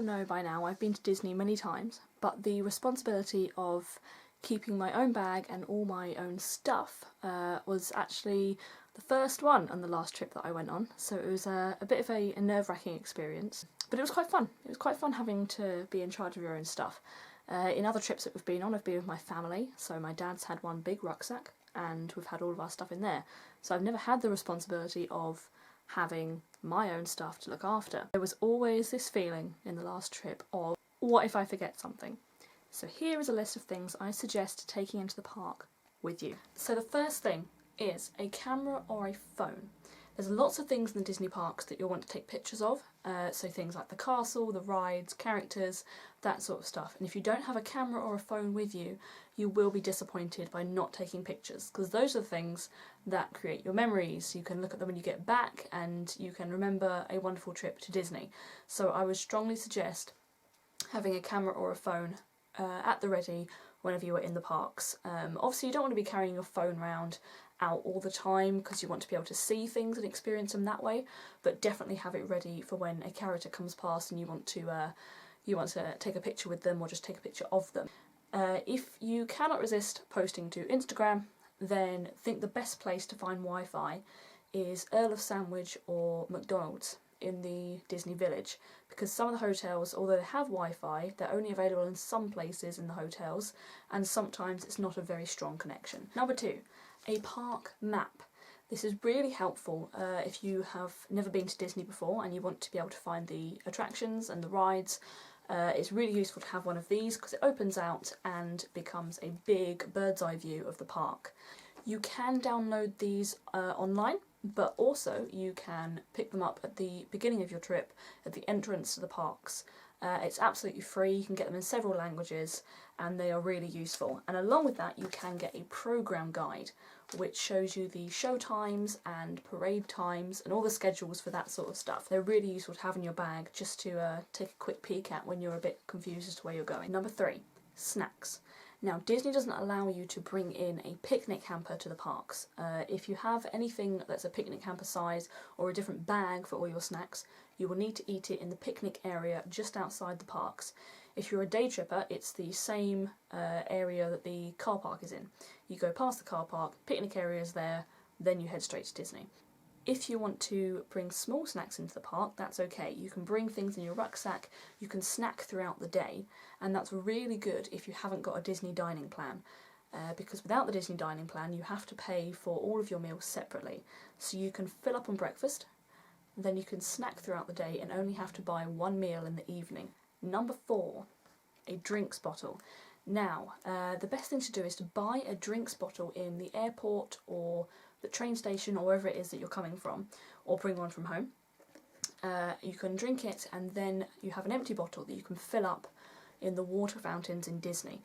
know by now, I've been to Disney many times, but the responsibility of keeping my own bag and all my own stuff was actually the first one on the last trip that I went on, so it was a bit of a nerve-wracking experience. But it was quite fun. It was quite fun having to be in charge of your own stuff. In other trips that we've been on, I've been with my family, so my dad's had one big rucksack and we've had all of our stuff in there. So I've never had the responsibility of having my own stuff to look after. There was always this feeling in the last trip of, what if I forget something? So here is a list of things I suggest taking into the park with you. So the first thing is a camera or a phone. There's lots of things in the Disney parks that you'll want to take pictures of, so things like the castle, the rides, characters, that sort of stuff. And if you don't have a camera or a phone with you, you will be disappointed by not taking pictures, because those are the things that create your memories. You can look at them when you get back and you can remember a wonderful trip to Disney. So I would strongly suggest having a camera or a phone at the ready whenever you are in the parks. Obviously you don't want to be carrying your phone around out all the time because you want to be able to see things and experience them that way, but definitely have it ready for when a character comes past and you want to take a picture with them or just take a picture of them. If you cannot resist posting to Instagram, then I think the best place to find Wi-Fi is Earl of Sandwich or McDonald's in the Disney Village, because some of the hotels, although they have Wi-Fi, they're only available in some places in the hotels, and sometimes it's not a very strong connection. Number 2, a park map. This is really helpful if you have never been to Disney before and you want to be able to find the attractions and the rides. It's really useful to have one of these because it opens out and becomes a big bird's eye view of the park. You can download these online, but also you can pick them up at the beginning of your trip at the entrance to the parks. It's absolutely free, you can get them in several languages and they are really useful. And along with that you can get a program guide which shows you the show times and parade times and all the schedules for that sort of stuff. They're really useful to have in your bag just to take a quick peek at when you're a bit confused as to where you're going. Number 3, snacks. Now, Disney doesn't allow you to bring in a picnic hamper to the parks. If you have anything that's a picnic hamper size or a different bag for all your snacks, you will need to eat it in the picnic area just outside the parks. If you're a day tripper, it's the same area that the car park is in. You go past the car park, picnic area is there, then you head straight to Disney. If you want to bring small snacks into the park, that's okay. You can bring things in your rucksack, you can snack throughout the day, and that's really good if you haven't got a Disney dining plan. Because without the Disney dining plan, you have to pay for all of your meals separately. So you can fill up on breakfast, then you can snack throughout the day and only have to buy one meal in the evening. Number 4, a drinks bottle. Now, the best thing to do is to buy a drinks bottle in the airport or the train station or wherever it is that you're coming from, or bring one from home. You can drink it and then you have an empty bottle that you can fill up in the water fountains in Disney.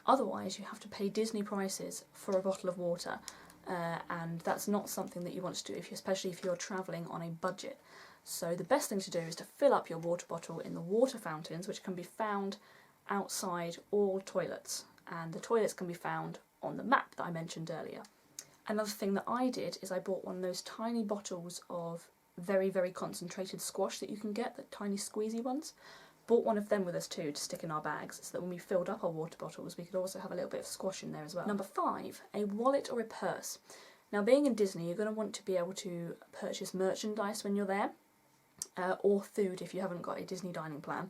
Otherwise you have to pay Disney prices for a bottle of water, and that's not something that you want to do, especially if you're travelling on a budget. So the best thing to do is to fill up your water bottle in the water fountains, which can be found outside all toilets, and the toilets can be found on the map that I mentioned earlier. Another thing that I did is I bought one of those tiny bottles of very, very concentrated squash that you can get, the tiny squeezy ones. Bought one of them with us too to stick in our bags so that when we filled up our water bottles we could also have a little bit of squash in there as well. Number 5, a wallet or a purse. Now, being in Disney, you're going to want to be able to purchase merchandise when you're there, or food if you haven't got a Disney dining plan.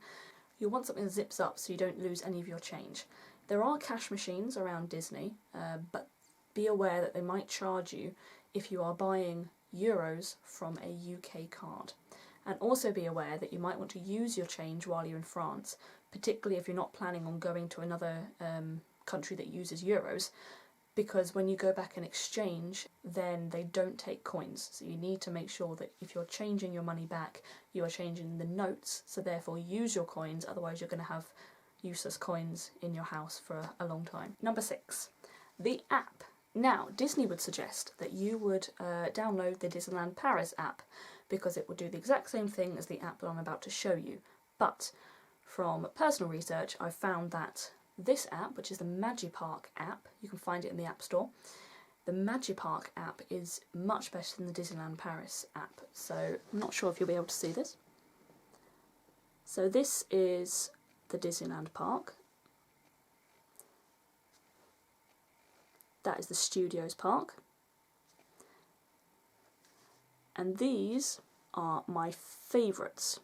You'll want something that zips up so you don't lose any of your change. There are cash machines around Disney, but be aware that they might charge you if you are buying euros from a UK card. And also be aware that you might want to use your change while you're in France, particularly if you're not planning on going to another country that uses euros, because when you go back and exchange, then they don't take coins. So you need to make sure that if you're changing your money back, you are changing the notes, so therefore use your coins, otherwise you're going to have useless coins in your house for a long time. Number 6, the app. Now, Disney would suggest that you would download the Disneyland Paris app because it will do the exact same thing as the app that I'm about to show you. But from personal research, I've found that this app, which is the Magipark app, you can find it in the App Store, the Magipark app is much better than the Disneyland Paris app. So I'm not sure if you'll be able to see this. So this is the Disneyland park. That is the Studios park. And these are my favourites.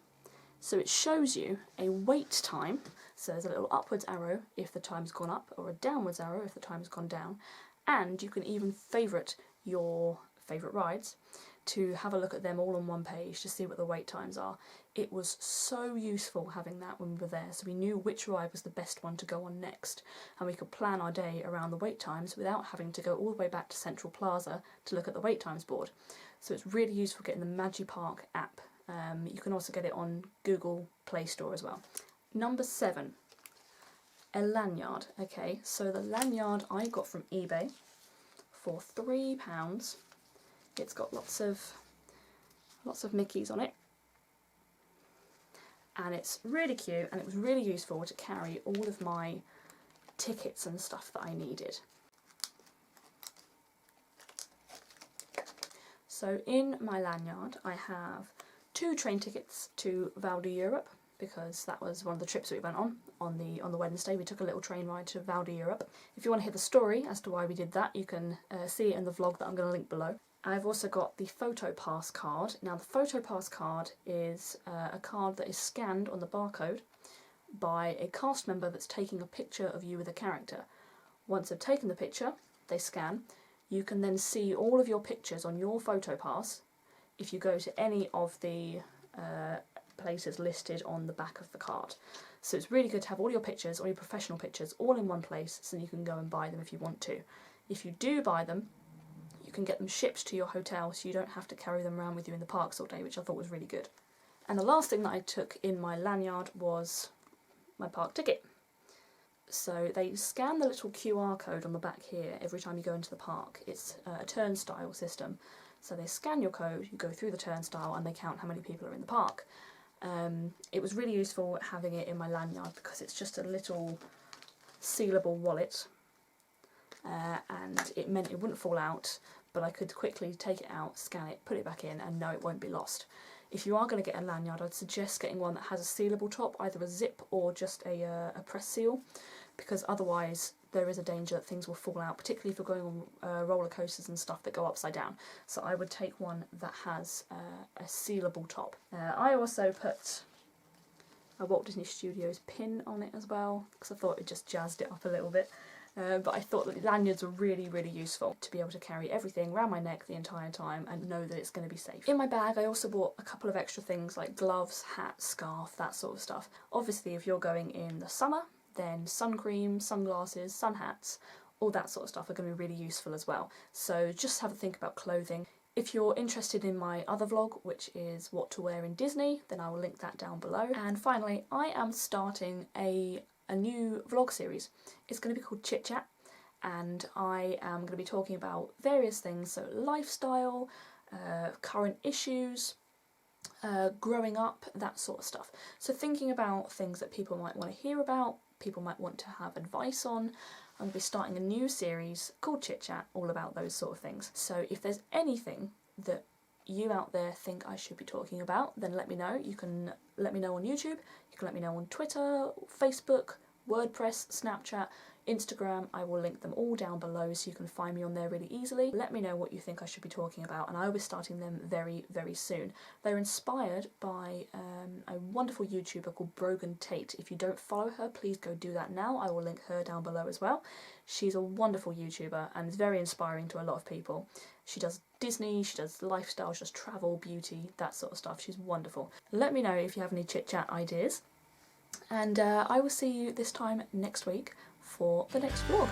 So it shows you a wait time. So there's a little upwards arrow if the time's gone up, or a downwards arrow if the time's gone down. And you can even favourite your favourite rides to have a look at them all on one page to see what the wait times are. It was so useful having that when we were there, so we knew which ride was the best one to go on next, and we could plan our day around the wait times without having to go all the way back to Central Plaza to look at the wait times board. So it's really useful getting the Magipark app. You can also get it on Google Play Store as well. Number 7, a lanyard. Okay, so the lanyard I got from eBay for £3. It's got lots of Mickeys on it, and it's really cute, and it was really useful to carry all of my tickets and stuff that I needed. So in my lanyard I have 2 train tickets to Val d'Europe, because that was one of the trips that we went on the Wednesday. We took a little train ride to Val d'Europe. If you want to hear the story as to why we did that, you can see it in the vlog that I'm going to link below. I've also got the PhotoPass card. Now the PhotoPass card is a card that is scanned on the barcode by a cast member that's taking a picture of you with a character. Once they've taken the picture, they scan, you can then see all of your pictures on your PhotoPass if you go to any of the places listed on the back of the card. So it's really good to have all your pictures, all your professional pictures, all in one place, so you can go and buy them if you want to. If you do buy them, you can get them shipped to your hotel, so you don't have to carry them around with you in the parks all day, which I thought was really good. And the last thing that I took in my lanyard was my park ticket. So they scan the little QR code on the back here every time you go into the park. It's a turnstile system. So they scan your code, you go through the turnstile, and they count how many people are in the park. It was really useful having it in my lanyard because it's just a little sealable wallet, and it meant it wouldn't fall out, but I could quickly take it out, scan it, put it back in, and know it won't be lost. If you are going to get a lanyard, I'd suggest getting one that has a sealable top, either a zip or just a press seal, because otherwise there is a danger that things will fall out, particularly if you're going on roller coasters and stuff that go upside down. So I would take one that has a sealable top. I also put a Walt Disney Studios pin on it as well, because I thought it just jazzed it up a little bit. But I thought that lanyards were really, really useful to be able to carry everything around my neck the entire time and know that it's going to be safe. In my bag I also bought a couple of extra things like gloves, hat, scarf, that sort of stuff. Obviously if you're going in the summer, then sun cream, sunglasses, sun hats, all that sort of stuff are going to be really useful as well. So just have a think about clothing. If you're interested in my other vlog, which is what to wear in Disney, then I will link that down below. And finally, I am starting a new vlog series. It's going to be called Chit Chat, and I am going to be talking about various things, so lifestyle, current issues, growing up, that sort of stuff. So thinking about things that people might want to hear about, people might want to have advice on. I'm going to be starting a new series called Chit Chat, all about those sort of things. So if there's anything that you out there think I should be talking about, then let me know. You can let me know on YouTube, you can let me know on Twitter, Facebook, WordPress, Snapchat, Instagram. I will link them all down below so you can find me on there really easily. Let me know what you think I should be talking about, and I will be starting them very, very soon. They're inspired by a wonderful YouTuber called Brogan Tate. If you don't follow her, please go do that now. I will link her down below as well. She's a wonderful YouTuber and is very inspiring to a lot of people. She does Disney, she does lifestyle, she does travel, beauty, that sort of stuff. She's wonderful. Let me know if you have any chit chat ideas, and I will see you this time next week for the next vlog.